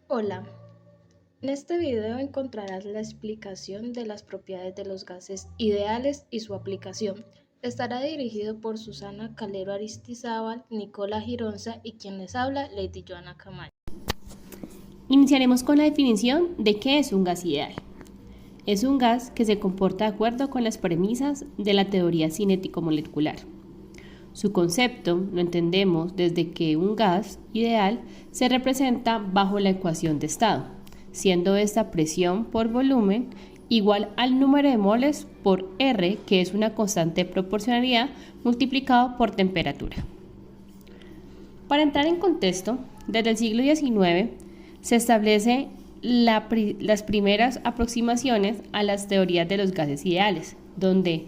Hola, en este video encontrarás la explicación de las propiedades de los gases ideales y su aplicación. Estará dirigido por Susana Calero Aristizábal, Nicola Gironza y quien les habla, Lady Joana Camacho. Iniciaremos con la definición de qué es un gas ideal. Es un gas que se comporta de acuerdo con las premisas de la teoría cinético-molecular. Su concepto lo entendemos desde que un gas ideal se representa bajo la ecuación de estado, siendo esta presión por volumen igual al número de moles por R, que es una constante de proporcionalidad, multiplicado por temperatura. Para entrar en contexto, desde el siglo XIX se establecen las primeras aproximaciones a las teorías de los gases ideales, donde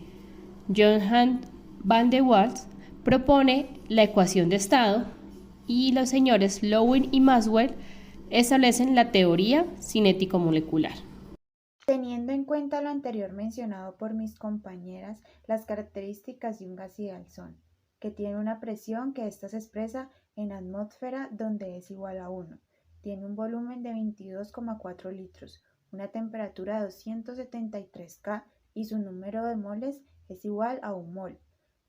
Johann van der Waals propone la ecuación de estado y los señores Lewin y Maxwell establecen la teoría cinético-molecular. Teniendo en cuenta lo anterior mencionado por mis compañeras, las características de un gas ideal son que tiene una presión que ésta se expresa en atmósfera donde es igual a 1, tiene un volumen de 22,4 litros, una temperatura de 273 K y su número de moles es igual a 1 mol.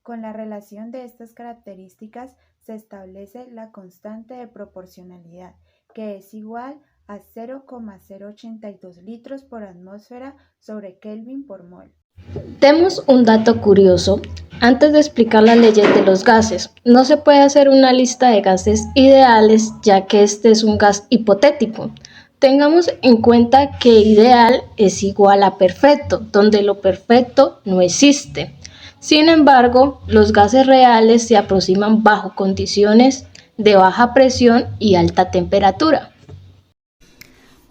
Con la relación de estas características se establece la constante de proporcionalidad, que es igual a 0,082 litros por atmósfera sobre Kelvin por mol. Demos un dato curioso. Antes de explicar las leyes de los gases, no se puede hacer una lista de gases ideales ya que este es un gas hipotético. Tengamos en cuenta que ideal es igual a perfecto, donde lo perfecto no existe. Sin embargo, los gases reales se aproximan bajo condiciones de baja presión y alta temperatura.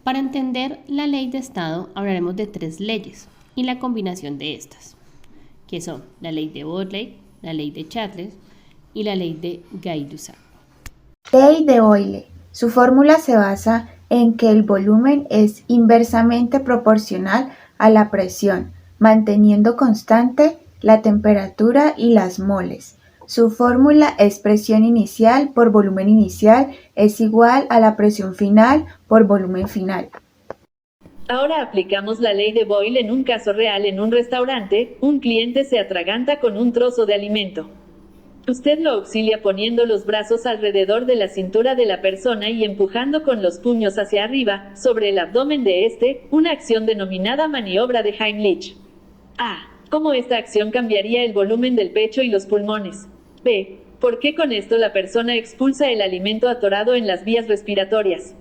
Para entender la ley de estado hablaremos de tres leyes y la combinación de estas, que son la ley de Boyle, la ley de Charles y la ley de Gay-Lussac. Ley de Boyle. Su fórmula se basa en que el volumen es inversamente proporcional a la presión, manteniendo constante la temperatura y las moles. Su fórmula es presión inicial por volumen inicial es igual a la presión final por volumen final. Ahora aplicamos la ley de Boyle en un caso real en un restaurante. Un cliente se atraganta con un trozo de alimento. Usted lo auxilia poniendo los brazos alrededor de la cintura de la persona y empujando con los puños hacia arriba, sobre el abdomen de este, una acción denominada maniobra de Heimlich. A. ¿Cómo esta acción cambiaría el volumen del pecho y los pulmones? B. ¿Por qué con esto la persona expulsa el alimento atorado en las vías respiratorias?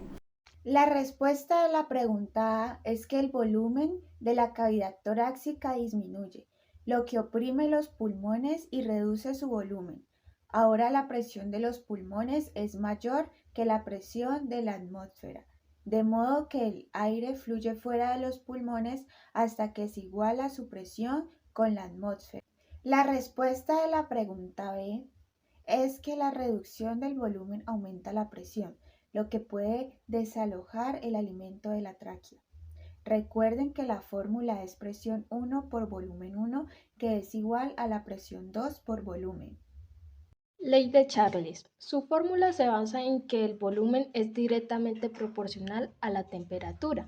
La respuesta de la pregunta A es que el volumen de la cavidad torácica disminuye, lo que oprime los pulmones y reduce su volumen. Ahora la presión de los pulmones es mayor que la presión de la atmósfera, de modo que el aire fluye fuera de los pulmones hasta que se iguala su presión con la atmósfera. La respuesta de la pregunta B es que la reducción del volumen aumenta la presión, lo que puede desalojar el alimento de la tráquea. Recuerden que la fórmula es presión 1 por volumen 1, que es igual a la presión 2 por volumen. Ley de Charles. Su fórmula se basa en que el volumen es directamente proporcional a la temperatura,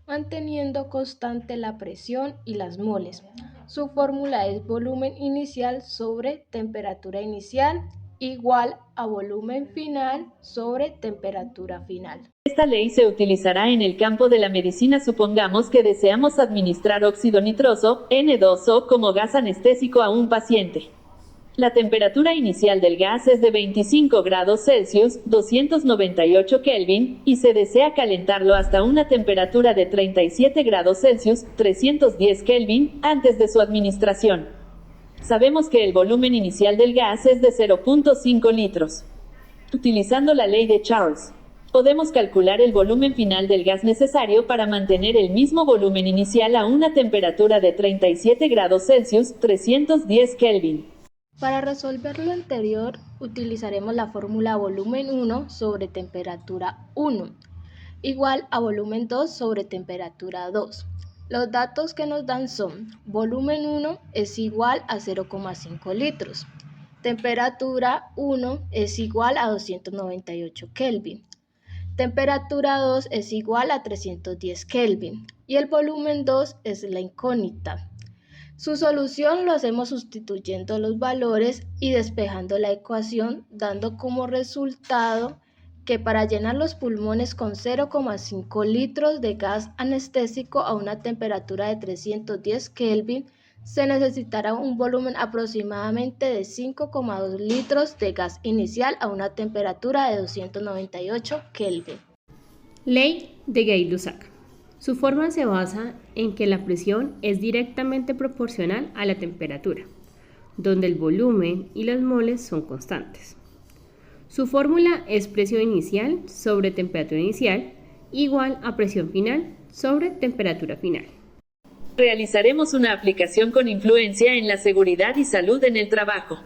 manteniendo constante la presión y las moles. Su fórmula es volumen inicial sobre temperatura inicial igual a volumen final sobre temperatura final. Esta ley se utilizará en el campo de la medicina. Supongamos que deseamos administrar óxido nitroso, N2O, como gas anestésico a un paciente. La temperatura inicial del gas es de 25 grados Celsius, 298 Kelvin, y se desea calentarlo hasta una temperatura de 37 grados Celsius, 310 Kelvin, antes de su administración. Sabemos que el volumen inicial del gas es de 0,5 litros. Utilizando la ley de Charles, podemos calcular el volumen final del gas necesario para mantener el mismo volumen inicial a una temperatura de 37 grados Celsius, 310 Kelvin. Para resolver lo anterior, utilizaremos la fórmula volumen 1 sobre temperatura 1, igual a volumen 2 sobre temperatura 2. Los datos que nos dan son: volumen 1 es igual a 0,5 litros, temperatura 1 es igual a 298 Kelvin, Temperatura 2 es igual a 310 Kelvin y el volumen 2 es la incógnita. Su solución lo hacemos sustituyendo los valores y despejando la ecuación, dando como resultado que para llenar los pulmones con 0,5 litros de gas anestésico a una temperatura de 310 Kelvin, se necesitará un volumen aproximadamente de 5,2 litros de gas inicial a una temperatura de 298 Kelvin. Ley de Gay-Lussac. Su forma se basa en que la presión es directamente proporcional a la temperatura, donde el volumen y los moles son constantes. Su fórmula es presión inicial sobre temperatura inicial igual a presión final sobre temperatura final. Realizaremos una aplicación con influencia en la seguridad y salud en el trabajo.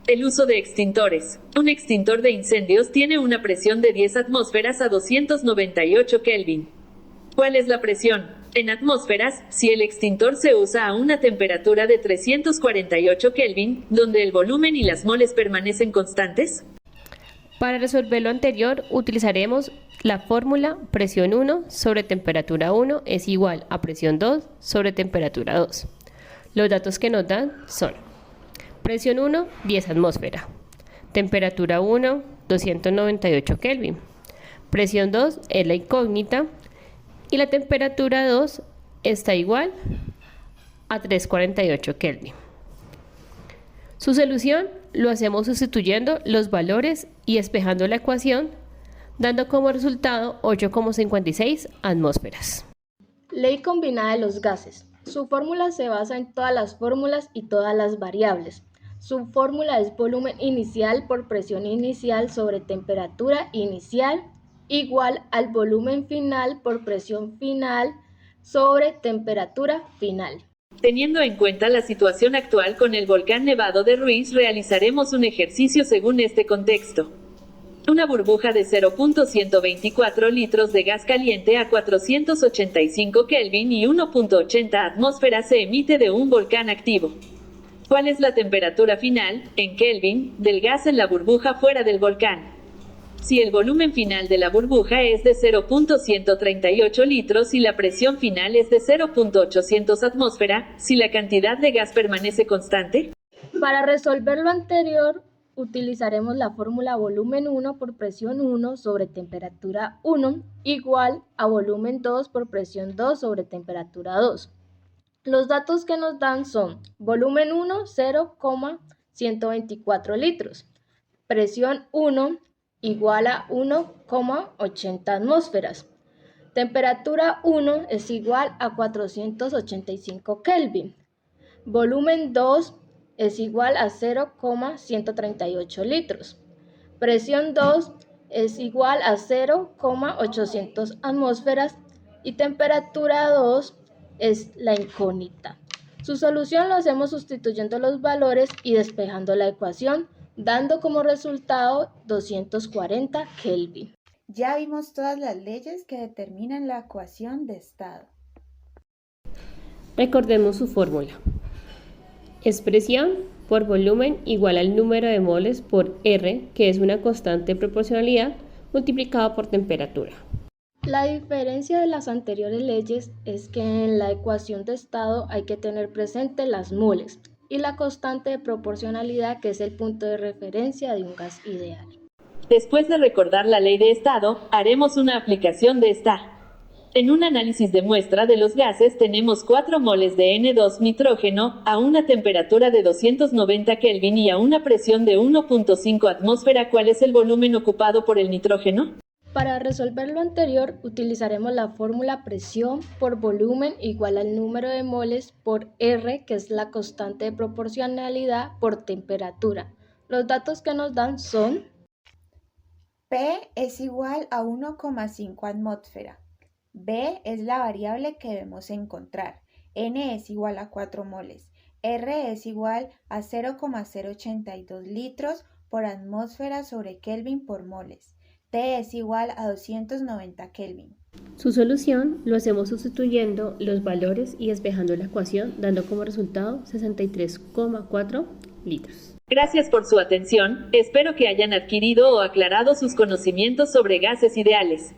El uso de extintores. Un extintor de incendios tiene una presión de 10 atmósferas a 298 Kelvin. ¿Cuál es la presión? En atmósferas, si el extintor se usa a una temperatura de 348 Kelvin, donde el volumen y las moles permanecen constantes. Para resolver lo anterior, utilizaremos la fórmula presión 1 sobre temperatura 1 es igual a presión 2 sobre temperatura 2. Los datos que nos dan son presión 1, 10 atmósferas, temperatura 1, 298 Kelvin, presión 2 es la incógnita y la temperatura 2 está igual a 348 Kelvin. Su solución lo hacemos sustituyendo los valores y despejando la ecuación, dando como resultado 8,56 atmósferas. Ley combinada de los gases. Su fórmula se basa en todas las fórmulas y todas las variables. Su fórmula es volumen inicial por presión inicial sobre temperatura inicial igual al volumen final por presión final sobre temperatura final. Teniendo en cuenta la situación actual con el volcán Nevado de Ruiz, realizaremos un ejercicio según este contexto. Una burbuja de 0.124 litros de gas caliente a 485 Kelvin y 1.80 atmósferas se emite de un volcán activo. ¿Cuál es la temperatura final, en Kelvin, del gas en la burbuja fuera del volcán? Si el volumen final de la burbuja es de 0.138 litros y la presión final es de 0.800 atmósfera, si la cantidad de gas permanece constante. Para resolver lo anterior, utilizaremos la fórmula volumen 1 por presión 1 sobre temperatura 1 igual a volumen 2 por presión 2 sobre temperatura 2. Los datos que nos dan son volumen 1, 0,124 litros, presión 1 igual a 1,80 atmósferas, temperatura 1 es igual a 485 Kelvin, volumen 2 es igual a 0,138 litros, presión 2 es igual a 0,800 atmósferas y temperatura 2 es la incógnita. Su solución lo hacemos sustituyendo los valores y despejando la ecuación, dando como resultado 240 Kelvin. Ya vimos todas las leyes que determinan la ecuación de estado. Recordemos su fórmula. Es presión por volumen igual al número de moles por R, que es una constante de proporcionalidad, multiplicado por temperatura. La diferencia de las anteriores leyes es que en la ecuación de estado hay que tener presente las moles y la constante de proporcionalidad, que es el punto de referencia de un gas ideal. Después de recordar la ley de estado, haremos una aplicación de esta. En un análisis de muestra de los gases tenemos 4 moles de N2 nitrógeno a una temperatura de 290 Kelvin y a una presión de 1.5 atmósfera. ¿Cuál es el volumen ocupado por el nitrógeno? Para resolver lo anterior, utilizaremos la fórmula presión por volumen igual al número de moles por R, que es la constante de proporcionalidad por temperatura. Los datos que nos dan son P es igual a 1,5 atmósfera. B es la variable que debemos encontrar. N es igual a 4 moles. R es igual a 0,082 litros por atmósfera sobre Kelvin por moles. T es igual a 290 Kelvin. Su solución lo hacemos sustituyendo los valores y despejando la ecuación, dando como resultado 63,4 litros. Gracias por su atención, espero que hayan adquirido o aclarado sus conocimientos sobre gases ideales.